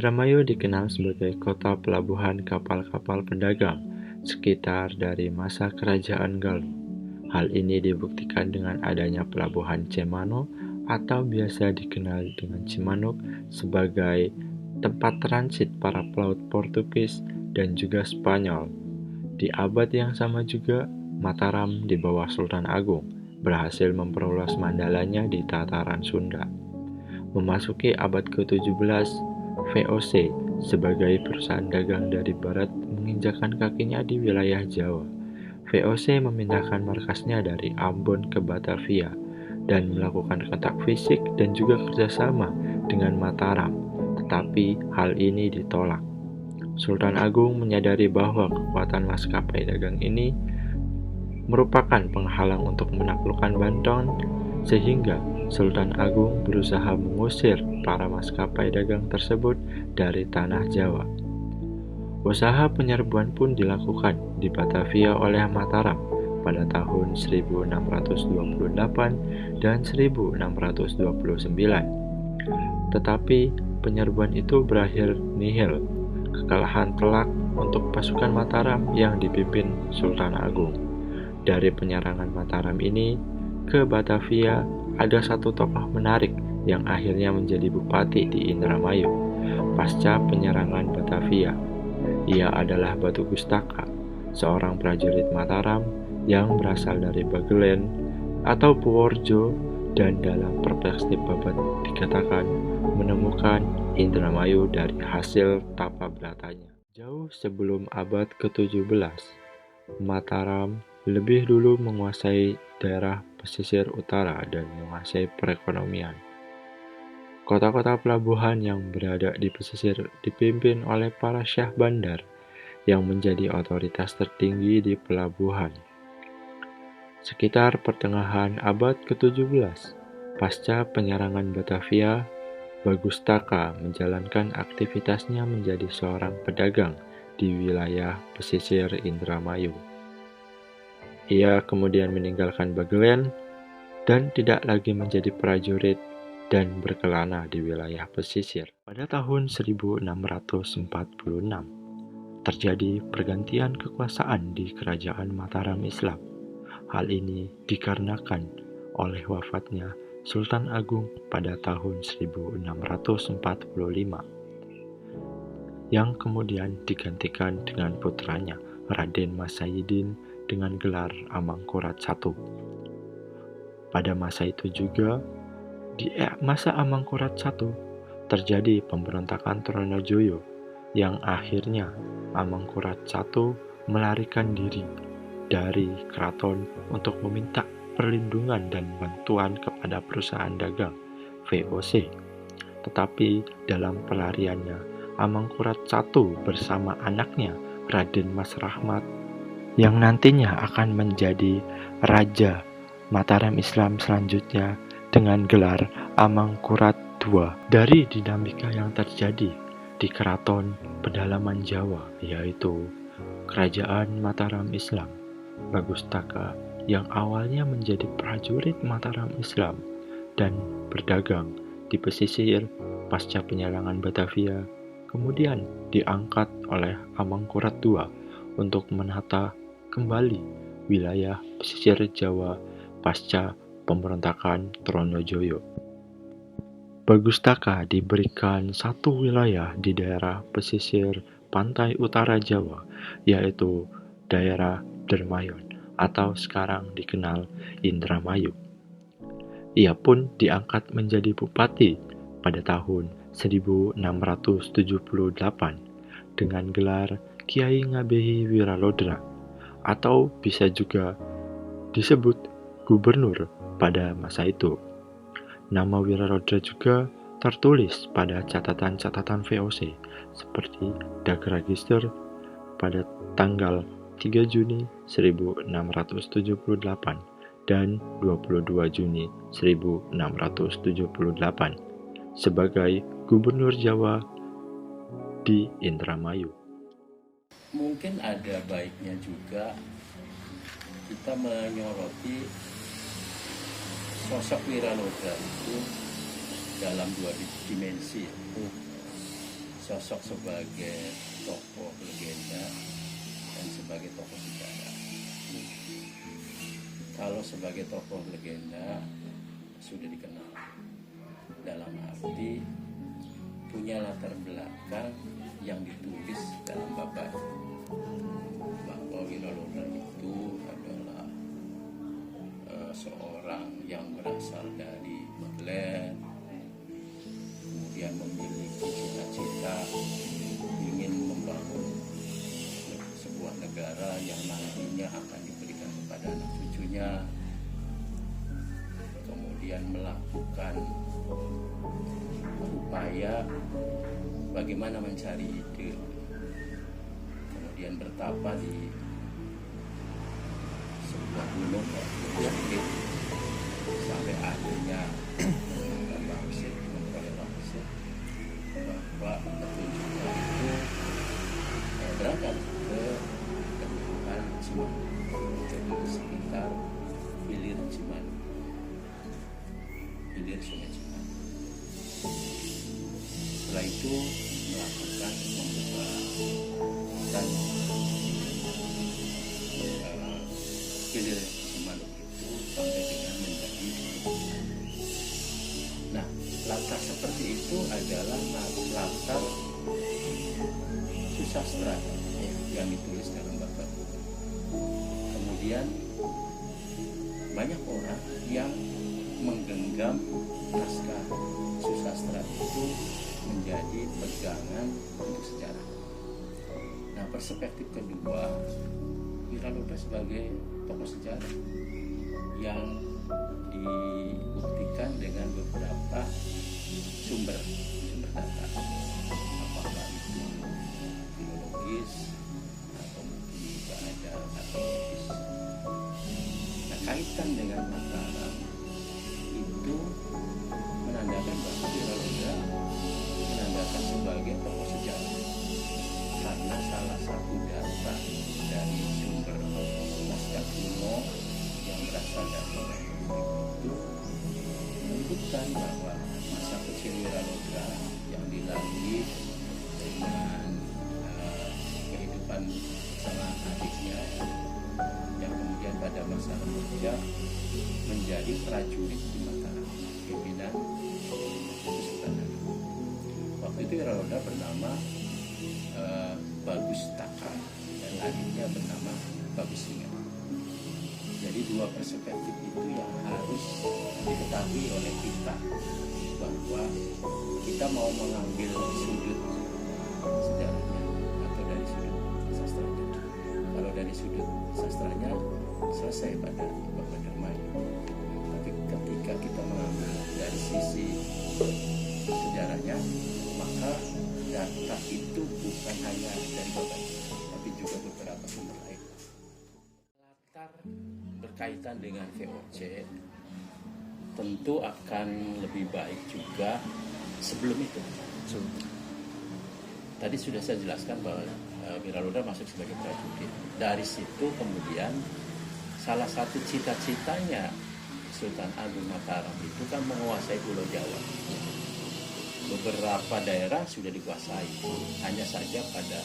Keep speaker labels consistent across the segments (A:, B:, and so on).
A: Indramayu dikenal sebagai kota pelabuhan kapal-kapal pedagang sekitar dari masa Kerajaan Galuh. Hal ini dibuktikan dengan adanya pelabuhan Cemano atau biasa dikenal dengan Cimanuk sebagai tempat transit para pelaut Portugis dan juga Spanyol. Di abad yang sama juga, Mataram di bawah Sultan Agung berhasil memperluas mandalanya di tataran Sunda. Memasuki abad ke-17, VOC sebagai perusahaan dagang dari barat menginjakkan kakinya di wilayah Jawa. VOC memindahkan markasnya dari Ambon ke Batavia dan melakukan kontak fisik dan juga kerjasama dengan Mataram, tetapi hal ini ditolak. Sultan Agung menyadari bahwa kekuatan maskapai dagang ini merupakan penghalang untuk menaklukkan Banten, sehingga Sultan Agung berusaha mengusir para maskapai dagang tersebut dari tanah Jawa. Usaha penyerbuan pun dilakukan di Batavia oleh Mataram pada tahun 1628 dan 1629. Tetapi penyerbuan itu berakhir nihil, kekalahan telak untuk pasukan Mataram yang dipimpin Sultan Agung. Dari penyerangan Mataram ini ke Batavia, ada satu tokoh menarik yang akhirnya menjadi bupati di Indramayu pasca penyerangan Batavia. Ia adalah Batu Gustaka, seorang prajurit Mataram yang berasal dari Bagelen atau Purworejo, dan dalam perspektif Babat dikatakan menemukan Indramayu dari hasil tapa beratanya. Jauh sebelum abad ke-17, Mataram lebih dulu menguasai daerah pesisir utara dan menguasai perekonomian. Kota-kota pelabuhan yang berada di pesisir dipimpin oleh para syah bandar yang menjadi otoritas tertinggi di pelabuhan. Sekitar pertengahan abad ke-17, pasca penyerangan Batavia, Bagustaka menjalankan aktivitasnya menjadi seorang pedagang di wilayah pesisir Indramayu. Ia kemudian meninggalkan Bagelen dan tidak lagi menjadi prajurit dan berkelana di wilayah pesisir. Pada tahun 1646, terjadi pergantian kekuasaan di Kerajaan Mataram Islam. Hal ini dikarenakan oleh wafatnya Sultan Agung pada tahun 1645, yang kemudian digantikan dengan putranya Raden Mas Sayyidin dengan gelar Amangkurat I. Pada masa itu juga, di masa Amangkurat I, terjadi pemberontakan Tronojoyo yang akhirnya Amangkurat I melarikan diri dari keraton untuk meminta perlindungan dan bantuan kepada perusahaan dagang VOC. Tetapi dalam pelariannya, Amangkurat I bersama anaknya Raden Mas Rahmat yang nantinya akan menjadi Raja Mataram Islam selanjutnya dengan gelar Amangkurat II. Dari dinamika yang terjadi di keraton pedalaman Jawa, yaitu Kerajaan Mataram Islam, Bagustaka yang awalnya menjadi prajurit Mataram Islam dan berdagang di pesisir pasca penyerangan Batavia, kemudian diangkat oleh Amangkurat II untuk menata kembali wilayah pesisir Jawa pasca pemberontakan Tronojoyo. Bagustaka diberikan satu wilayah di daerah pesisir pantai utara Jawa, yaitu daerah Dermayon atau sekarang dikenal Indramayu. Ia pun diangkat menjadi bupati pada tahun 1678 dengan gelar Kiai Ngabehi Wiralodra, atau bisa juga disebut gubernur pada masa itu. Nama Wiralodra juga tertulis pada catatan-catatan VOC seperti Dagregister pada tanggal 3 Juni 1678 dan 22 Juni 1678 sebagai Gubernur Jawa di Indramayu.
B: Mungkin ada baiknya juga kita menyoroti sosok Wiralodra itu dalam dua dimensi. sosok sebagai tokoh legenda dan sebagai tokoh sejarah. Kalau sebagai tokoh legenda sudah dikenal dalam arti punya latar belakang yang ditulis dalam babad bahwa Wiralodra itu adalah seorang yang berasal dari Bagelén, kemudian memiliki cita-cita ingin membangun sebuah negara yang nantinya akan diberikan kepada anak cucunya, kemudian melakukan upaya bagaimana mencari ide, kemudian bertapa di sebuah gunung bukit sampai akhirnya memperoleh wangsit bahwa petunjuknya itu berangkat ke kedudukan Cimanuk, jadi sekitar hilir Cimanuk, hilir Sungai Cimanuk. Setelah itu melakukan membuka dan hilir Cimanuk itu sampai dengan menjadi. Nah, latar seperti itu adalah latar susastra yang ditulis dalam babad. Kemudian banyak orang yang menggenggam naskah susastra itu menjadi pegangan untuk sejarah. Nah, perspektif kedua, Wiralodra sebagai tokoh sejarah yang dibuktikan dengan beberapa sumber data, apakah itu filologis atau mungkin juga ada arkeologis. Nah, kaitan dengan Mataram itu menandakan bahwa Wiralodra menandakan sebagai tokoh sejarah karena salah satu data dari sumber naskah kuno yang berasal dari itu menyebutkan bahwa masa kecil Wiralodra yang dilalui dengan kehidupan bersama adiknya yang kemudian pada masa remaja menjadi prajurit di Mataram, pimpinan Kesultanan. Waktu itu Wiralodra bernama Bagus Taka dan adiknya bernama Bagus Singa. Jadi dua perspektif itu yang harus diketahui oleh kita, bahwa kita mau mengambil sudut sejarahnya atau dari sudut sastranya. Kalau dari sudut sastranya selesai pada babad Dermayu. Tapi ketika kita mengambil dari sisi sejarahnya, maka data itu bukan hanya dari babad, tapi juga beberapa sumber lain. Latar berkaitan dengan VOC tentu akan lebih baik juga sebelum itu. Tadi sudah saya jelaskan bahwa Wiralodra masuk sebagai prajurit. Dari situ kemudian salah satu cita-citanya Sultan Agung Mataram itu kan menguasai Pulau Jawa. Beberapa daerah sudah dikuasai, hanya saja pada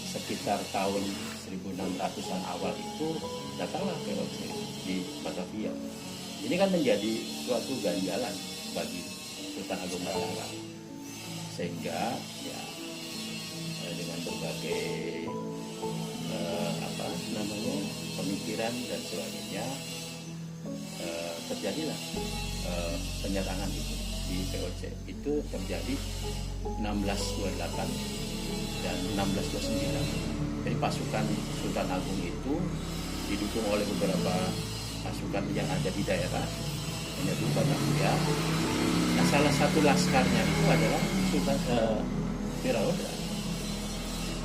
B: sekitar tahun 1600-an awal itu datanglah VOC di Batavia. Ini kan menjadi suatu ganjalan bagi Sultan Agung Mataram, sehingga ya dengan berbagai pemikiran dan sebagainya terjadilah penyerangan itu di VOC. Itu terjadi 1628 dan 1629. Jadi pasukan Sultan Agung itu didukung oleh beberapa pasukan yang ada di daerah menyerbu Batavia. Nah, salah satu laskarnya itu adalah Sultan Wiralodra.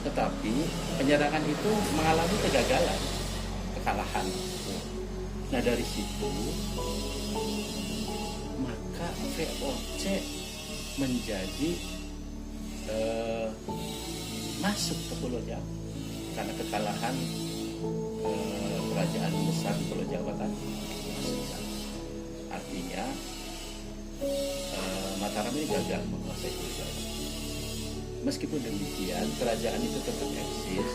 B: Tetapi penyerangan itu mengalami kegagalan, kekalahan. Nah, dari situ maka VOC menjadi masuk ke Pulau Jawa karena kekalahan kerajaan besar di Pulau Jawa kan. Artinya Mataram ini gagal menguasai Pulau Jawa. meskipun demikian kerajaan itu tetap eksis.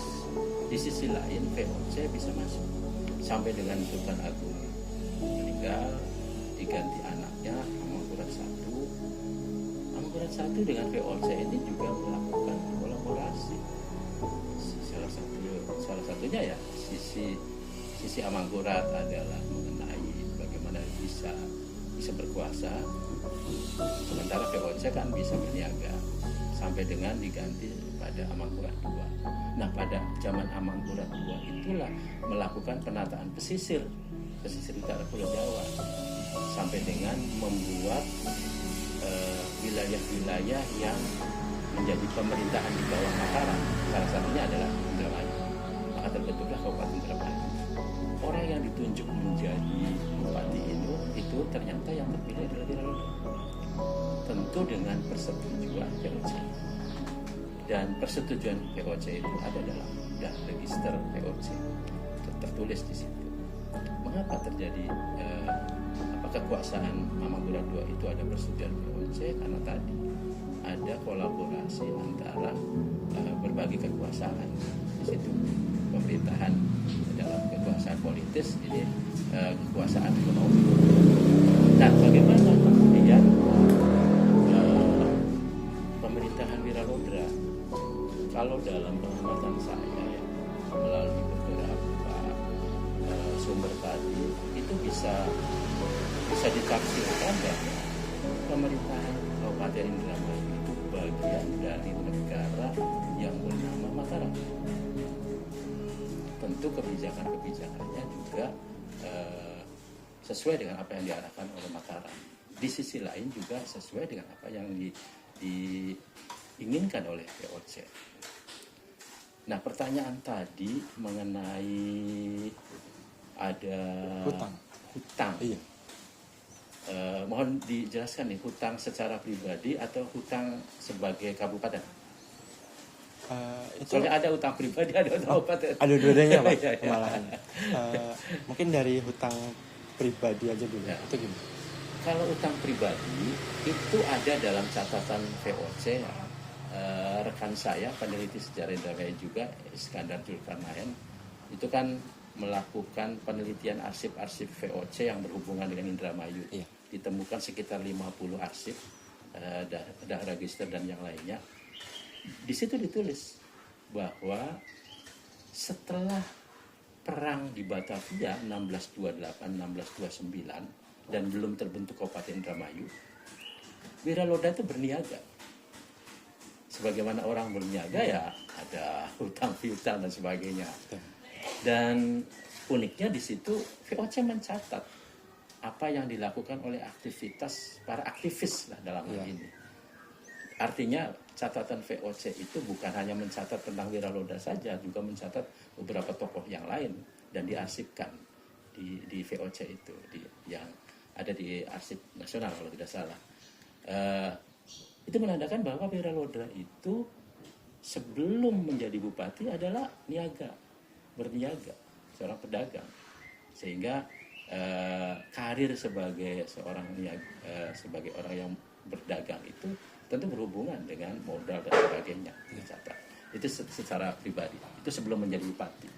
B: Di sisi lain VOC bisa masuk sampai dengan Sultan Agung meninggal, diganti anaknya Amangkurat I. Amangkurat I dengan VOC ini juga melakukan kolaborasi. Salah satunya ya sisi Amangkurat adalah mengenai bagaimana bisa berkuasa, sementara VOC kan bisa berniaga sampai dengan diganti pada Amangkurat II. Nah, pada zaman Amangkurat II itulah melakukan penataan pesisir utara Pulau Jawa sampai dengan membuat wilayah-wilayah yang menjadi pemerintahan di bawah Mataram. Salah satunya adalah Indramayu. Maka terbentuklah Kabupaten Indramayu. Orang yang ditunjuk menjadi bupati itu ternyata yang terpilih adalah Wiraloda. Tentu dengan persetujuan VOC. Dan persetujuan VOC itu ada dalam register VOC, tertulis di situ. Mengapa terjadi kekuasaan Amangkurat II itu ada persetujuan VOC? Karena tadi ada kolaborasi antara berbagai kekuasaan di situ, pemerintahan dalam kekuasaan politis, ini kekuasaan ekonomi. Nah, bagaimana kemudian pemerintahan Wiralodra? Kalau dalam pengamatan saya ya, melalui beberapa sumber tadi itu bisa ditafsirkan bahwa pemerintahan Kabupaten Indramayu itu bagian dari negara yang bernama Mataram. Tentu kebijakannya juga sesuai dengan apa yang diarahkan oleh Mataram. Di sisi lain juga sesuai dengan apa yang diinginkan oleh VOC. Nah, pertanyaan tadi mengenai ada hutang. Iya. Mohon dijelaskan nih, hutang secara pribadi atau hutang sebagai kabupaten? Soalnya ada hutang pribadi, ada hutang kabupaten.
C: Ada dua-duanya Pak, malahan. Mungkin dari hutang pribadi aja dulu. Ya. Itu gimana?
B: Kalau hutang pribadi itu ada dalam catatan VOC. Rekan saya, peneliti sejarah Indramayu juga, Iskandar Zulkarnain, itu kan melakukan penelitian arsip-arsip VOC yang berhubungan dengan Indramayu. Iya. Ditemukan sekitar 50 arsip, ada register dan yang lainnya. Di situ ditulis bahwa setelah perang di Batavia 1628-1629 dan belum terbentuk Kabupaten Indramayu, Wiraloda itu berniaga. Sebagaimana orang berniaga ya ada hutang piutang dan sebagainya. Dan uniknya di situ VOC mencatat apa yang dilakukan oleh para aktivis lah dalam hal ini. Artinya catatan VOC itu bukan hanya mencatat tentang Wiraloda saja, juga mencatat beberapa tokoh yang lain dan diarsipkan di VOC itu, yang ada di Arsip Nasional kalau tidak salah. Itu menandakan bahwa Wiraloda itu sebelum menjadi bupati adalah berniaga, seorang pedagang, sehingga karir sebagai sebagai orang yang berdagang itu tentu berhubungan dengan modal dan sebagainya. Itu secara pribadi, itu sebelum menjadi bupati.